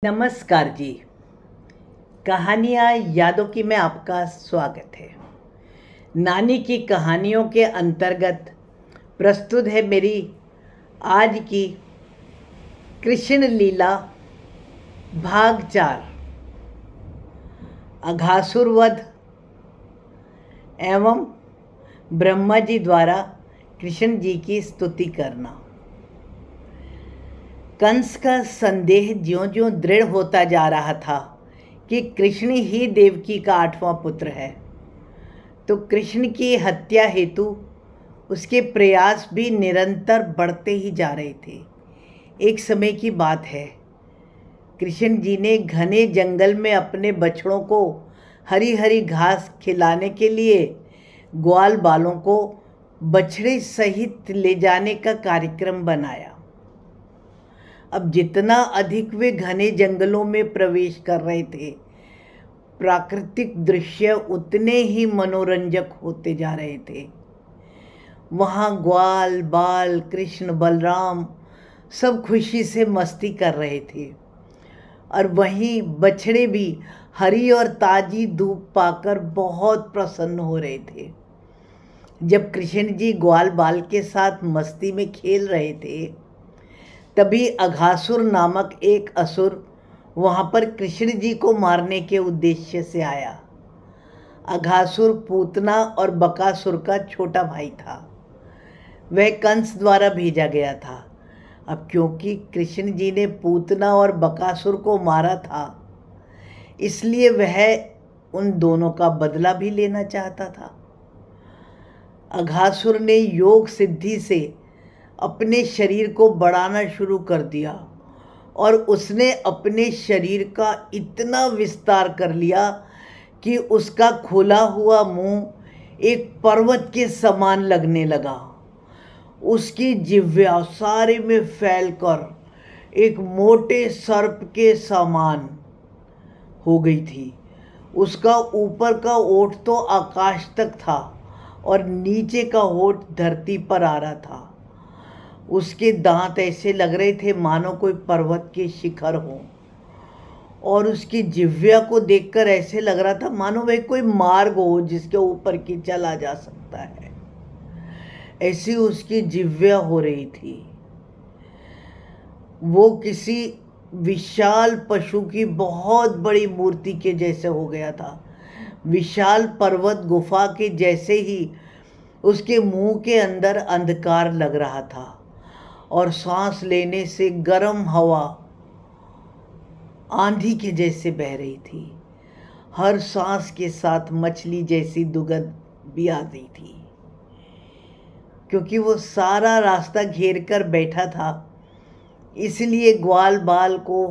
नमस्कार जी। कहानियाँ यादों की में आपका स्वागत है। नानी की कहानियों के अंतर्गत प्रस्तुत है मेरी आज की कृष्ण लीला भाग 4 अघासुर वध एवं ब्रह्मा जी द्वारा कृष्ण जी की स्तुति करना। कंस का संदेह ज्यों-ज्यों दृढ़ होता जा रहा था कि कृष्ण ही देवकी का 8वां पुत्र है, तो कृष्ण की हत्या हेतु उसके प्रयास भी निरंतर बढ़ते ही जा रहे थे। एक समय की बात है, कृष्ण जी ने घने जंगल में अपने बछड़ों को हरी हरी घास खिलाने के लिए ग्वाल बालों को बछड़े सहित ले जाने का कार्यक्रम बनाया। अब जितना अधिक वे घने जंगलों में प्रवेश कर रहे थे, प्राकृतिक दृश्य उतने ही मनोरंजक होते जा रहे थे। वहाँ ग्वाल बाल कृष्ण बलराम सब खुशी से मस्ती कर रहे थे और वहीं बछड़े भी हरी और ताजी धूप पाकर बहुत प्रसन्न हो रहे थे। जब कृष्ण जी ग्वाल बाल के साथ मस्ती में खेल रहे थे, तभी अघासुर नामक एक असुर वहाँ पर कृष्ण जी को मारने के उद्देश्य से आया। अघासुर पूतना और बकासुर का छोटा भाई था। वह कंस द्वारा भेजा गया था। अब क्योंकि कृष्ण जी ने पूतना और बकासुर को मारा था, इसलिए वह उन दोनों का बदला भी लेना चाहता था। अघासुर ने योग सिद्धि से अपने शरीर को बढ़ाना शुरू कर दिया और उसने अपने शरीर का इतना विस्तार कर लिया कि उसका खुला हुआ मुंह एक पर्वत के समान लगने लगा। उसकी जिह्वा सारे में फैलकर एक मोटे सर्प के समान हो गई थी। उसका ऊपर का ओठ तो आकाश तक था और नीचे का ओठ धरती पर आ रहा था। उसके दांत ऐसे लग रहे थे मानो कोई पर्वत के शिखर हो, और उसकी जिह्वा को देखकर ऐसे लग रहा था मानो वह कोई मार्ग हो जिसके ऊपर की चला जा सकता है। ऐसी उसकी जिह्वा हो रही थी। वो किसी विशाल पशु की बहुत बड़ी मूर्ति के जैसे हो गया था। विशाल पर्वत गुफा के जैसे ही उसके मुंह के अंदर अंधकार लग रहा था और सांस लेने से गर्म हवा आंधी के जैसे बह रही थी। हर सांस के साथ मछली जैसी दुर्गंध भी आ रही थी। क्योंकि वो सारा रास्ता घेर कर बैठा था, इसलिए ग्वाल बाल को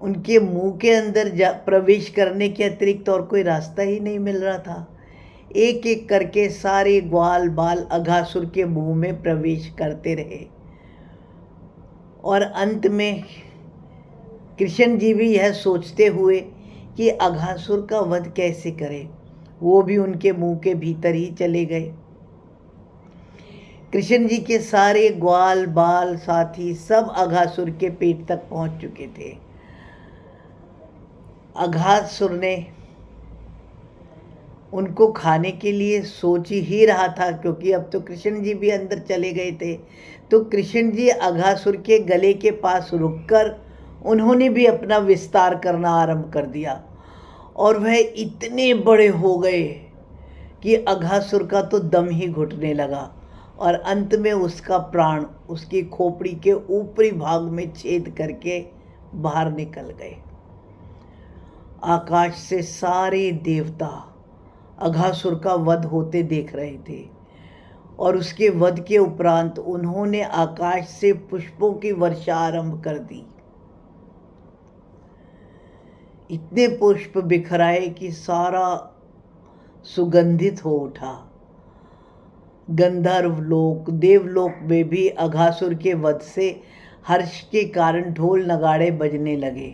उनके मुंह के अंदर प्रवेश करने के अतिरिक्त और कोई रास्ता ही नहीं मिल रहा था। एक एक करके सारे ग्वाल बाल अघासुर के मुंह में प्रवेश करते रहे और अंत में कृष्ण जी भी यह सोचते हुए कि अघासुर का वध कैसे करें, वो भी उनके मुंह के भीतर ही चले गए। कृष्ण जी के सारे ग्वाल बाल साथी सब अघासुर के पेट तक पहुंच चुके थे। अघासुर ने उनको खाने के लिए सोच ही रहा था, क्योंकि अब तो कृष्ण जी भी अंदर चले गए थे। तो कृष्ण जी अघासुर के गले के पास रुककर उन्होंने भी अपना विस्तार करना आरंभ कर दिया और वह इतने बड़े हो गए कि अघासुर का तो दम ही घुटने लगा और अंत में उसका प्राण उसकी खोपड़ी के ऊपरी भाग में छेद करके बाहर निकल गए। आकाश से सारे देवता अघासुर का वध होते देख रहे थे और उसके वध के उपरांत उन्होंने आकाश से पुष्पों की वर्षा आरंभ कर दी। इतने पुष्प बिखराए कि सारा सुगंधित हो उठा। गंधर्व लोक देवलोक में भी अघासुर के वध से हर्ष के कारण ढोल नगाड़े बजने लगे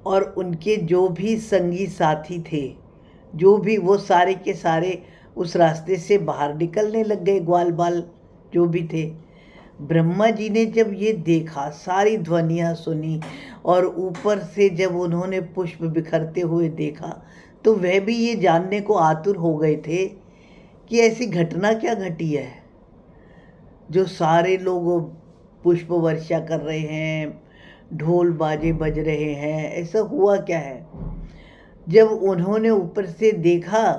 और उनके जो भी संगी साथी थे, जो भी वो सारे के सारे उस रास्ते से बाहर निकलने लग गए। ग्वाल बाल जो भी थे ब्रह्मा जी ने जब ये देखा, सारी ध्वनियाँ सुनी और ऊपर से जब उन्होंने पुष्प बिखरते हुए देखा, तो वह भी ये जानने को आतुर हो गए थे कि ऐसी घटना क्या घटी है जो सारे लोग पुष्प वर्षा कर रहे हैं, ढोल बाजे बज रहे हैं, ऐसा हुआ क्या है। जब उन्होंने ऊपर से देखा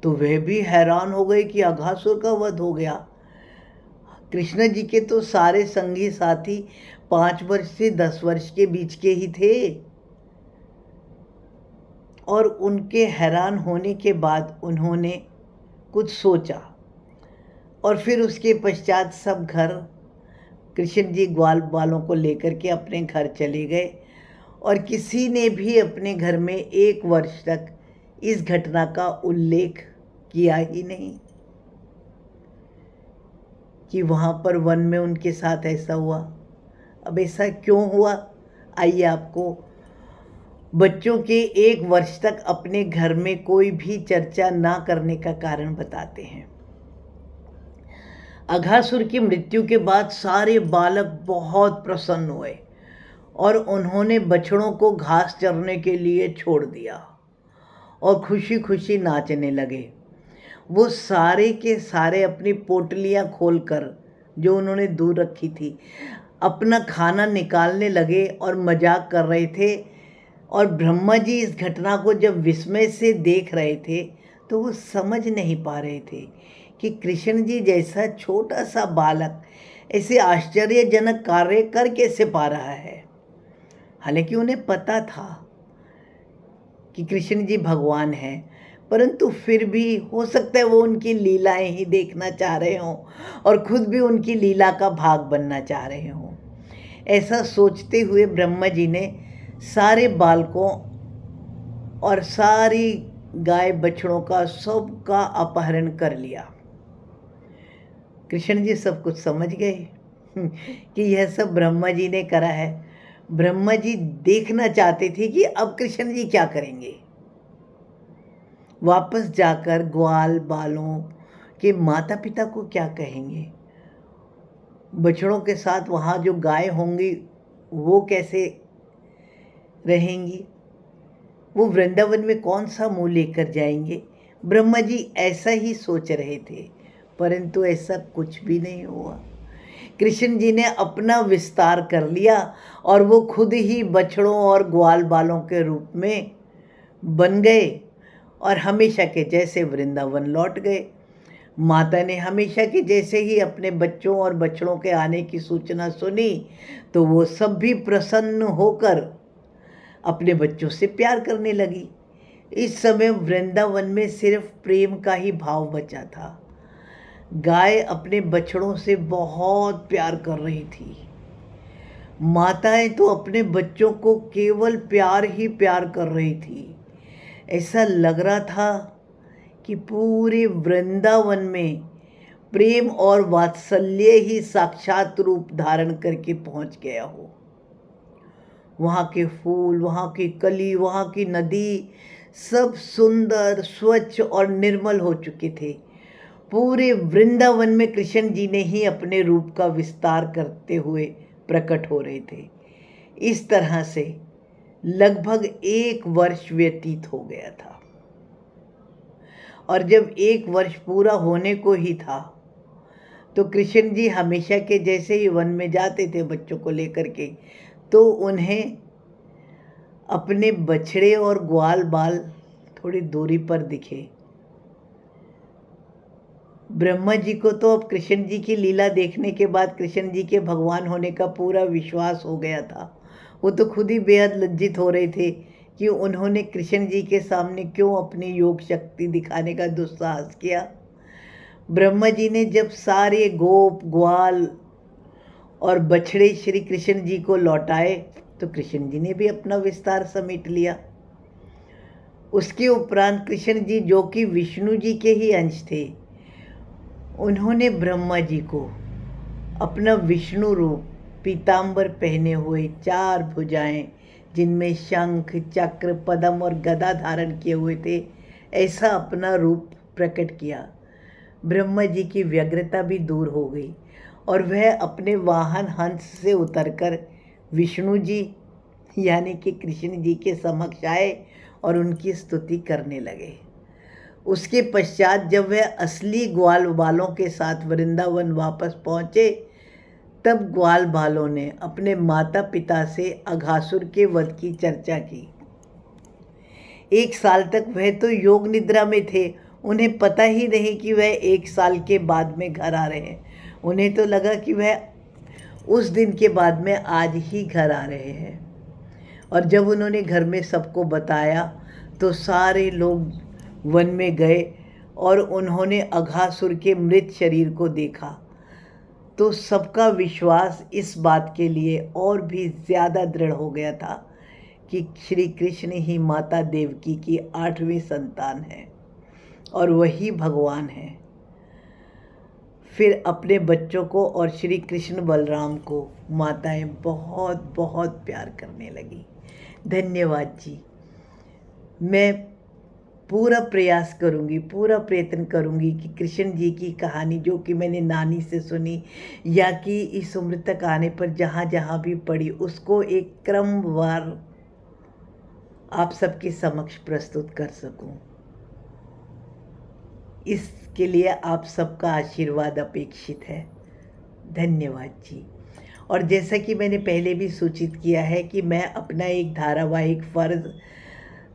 तो वह भी हैरान हो गए कि अघासुर का वध हो गया। कृष्ण जी के तो सारे संगी साथी 5 वर्ष से 10 वर्ष के बीच के ही थे, और उनके हैरान होने के बाद उन्होंने कुछ सोचा और फिर उसके पश्चात सब घर, कृष्ण जी ग्वाल बालों को लेकर के अपने घर चले गए, और किसी ने भी अपने घर में 1 वर्ष तक इस घटना का उल्लेख किया ही नहीं कि वहाँ पर वन में उनके साथ ऐसा हुआ। अब ऐसा क्यों हुआ, आइए आपको बच्चों के 1 वर्ष तक अपने घर में कोई भी चर्चा ना करने का कारण बताते हैं। अघासुर की मृत्यु के बाद सारे बालक बहुत प्रसन्न हुए और उन्होंने बछड़ों को घास चरने के लिए छोड़ दिया और खुशी खुशी नाचने लगे। वो सारे के सारे अपनी पोटलियाँ खोलकर जो उन्होंने दूर रखी थी अपना खाना निकालने लगे और मजाक कर रहे थे। और ब्रह्मा जी इस घटना को जब विस्मय से देख रहे थे तो वो समझ नहीं पा रहे थे कि कृष्ण जी जैसा छोटा सा बालक ऐसे आश्चर्यजनक कार्य कर कैसे पा रहा है। हालांकि उन्हें पता था कि कृष्ण जी भगवान हैं, परंतु फिर भी हो सकता है वो उनकी लीलाएं ही देखना चाह रहे हों और खुद भी उनकी लीला का भाग बनना चाह रहे हों। ऐसा सोचते हुए ब्रह्मा जी ने सारे बालकों और सारी गाय बछड़ों का सबका अपहरण कर लिया। कृष्ण जी सब कुछ समझ गए कि यह सब ब्रह्मा जी ने करा है। ब्रह्मा जी देखना चाहते थे कि अब कृष्ण जी क्या करेंगे। वापस जाकर ग्वाल बालों के माता पिता को क्या कहेंगे, बछड़ों के साथ वहाँ जो गाय होंगी वो कैसे रहेंगी, वो वृंदावन में कौन सा मुँह लेकर जाएंगे। ब्रह्मा जी ऐसा ही सोच रहे थे, परंतु ऐसा कुछ भी नहीं हुआ। कृष्ण जी ने अपना विस्तार कर लिया और वो खुद ही बछड़ों और ग्वाल बालों के रूप में बन गए और हमेशा के जैसे वृंदावन लौट गए। माता ने हमेशा के जैसे ही अपने बच्चों और बछड़ों के आने की सूचना सुनी तो वो सब भी प्रसन्न होकर अपने बच्चों से प्यार करने लगी। इस समय वृंदावन में सिर्फ प्रेम का ही भाव बचा था। गाय अपने बछड़ों से बहुत प्यार कर रही थी। माताएं तो अपने बच्चों को केवल प्यार ही प्यार कर रही थी। ऐसा लग रहा था कि पूरे वृंदावन में प्रेम और वात्सल्य ही साक्षात रूप धारण करके पहुंच गया हो। वहाँ के फूल, वहाँ की कली, वहाँ की नदी सब सुंदर, स्वच्छ और निर्मल हो चुके थे। पूरे वृंदावन में कृष्ण जी ने ही अपने रूप का विस्तार करते हुए प्रकट हो रहे थे। इस तरह से लगभग 1 वर्ष व्यतीत हो गया था और जब 1 वर्ष पूरा होने को ही था तो कृष्ण जी हमेशा के जैसे ही वन में जाते थे बच्चों को लेकर के, तो उन्हें अपने बछड़े और ग्वाल बाल थोड़ी दूरी पर दिखे। ब्रह्मा जी को तो अब कृष्ण जी की लीला देखने के बाद कृष्ण जी के भगवान होने का पूरा विश्वास हो गया था। वो तो खुद ही बेहद लज्जित हो रहे थे कि उन्होंने कृष्ण जी के सामने क्यों अपनी योग शक्ति दिखाने का दुस्साहस किया। ब्रह्मा जी ने जब सारे गोप, ग्वाल और बछड़े श्री कृष्ण जी को लौटाए तो कृष्ण जी ने भी अपना विस्तार समेट लिया। उसके उपरांत कृष्ण जी जो कि विष्णु जी के ही अंश थे, उन्होंने ब्रह्मा जी को अपना विष्णु रूप, पीतांबर पहने हुए, 4 भुजाएं जिनमें शंख, चक्र, पद्म और गदा धारण किए हुए थे, ऐसा अपना रूप प्रकट किया। ब्रह्मा जी की व्यग्रता भी दूर हो गई और वह अपने वाहन हंस से उतरकर विष्णु जी यानी कि कृष्ण जी के समक्ष आए और उनकी स्तुति करने लगे। उसके पश्चात जब वह असली ग्वाल बालों के साथ वृंदावन वापस पहुँचे, तब ग्वाल बालों ने अपने माता पिता से अघासुर के वध की चर्चा की। 1 साल तक वह तो योग निद्रा में थे, उन्हें पता ही नहीं कि वह 1 साल के बाद में घर आ रहे हैं। उन्हें तो लगा कि वह उस दिन के बाद में आज ही घर आ रहे हैं। और जब उन्होंने घर में सबको बताया तो सारे लोग वन में गए और उन्होंने अघासुर के मृत शरीर को देखा। तो सबका विश्वास इस बात के लिए और भी ज़्यादा दृढ़ हो गया था कि श्री कृष्ण ही माता देवकी की 8वीं संतान है और वही भगवान है। फिर अपने बच्चों को और श्री कृष्ण बलराम को माताएं बहुत बहुत प्यार करने लगी। धन्यवाद जी। मैं पूरा प्रयास करूंगी, पूरा प्रयत्न करूंगी कि कृष्ण जी की कहानी जो कि मैंने नानी से सुनी या कि इस उम्र तक आने पर जहाँ जहाँ भी पढ़ी, उसको एक क्रमवार आप सबके समक्ष प्रस्तुत कर सकूं। इसके लिए आप सबका आशीर्वाद अपेक्षित है। धन्यवाद जी। और जैसा कि मैंने पहले भी सूचित किया है कि मैं अपना एक धारावाहिक फ़र्ज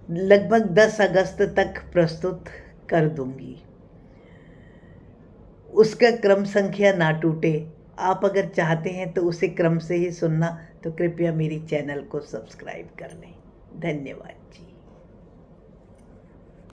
लगभग 10 अगस्त तक प्रस्तुत कर दूंगी। उसका क्रम संख्या ना टूटे। आप अगर चाहते हैं तो उसे क्रम से ही सुनना, तो कृपया मेरी चैनल को सब्सक्राइब कर लें। धन्यवाद जी।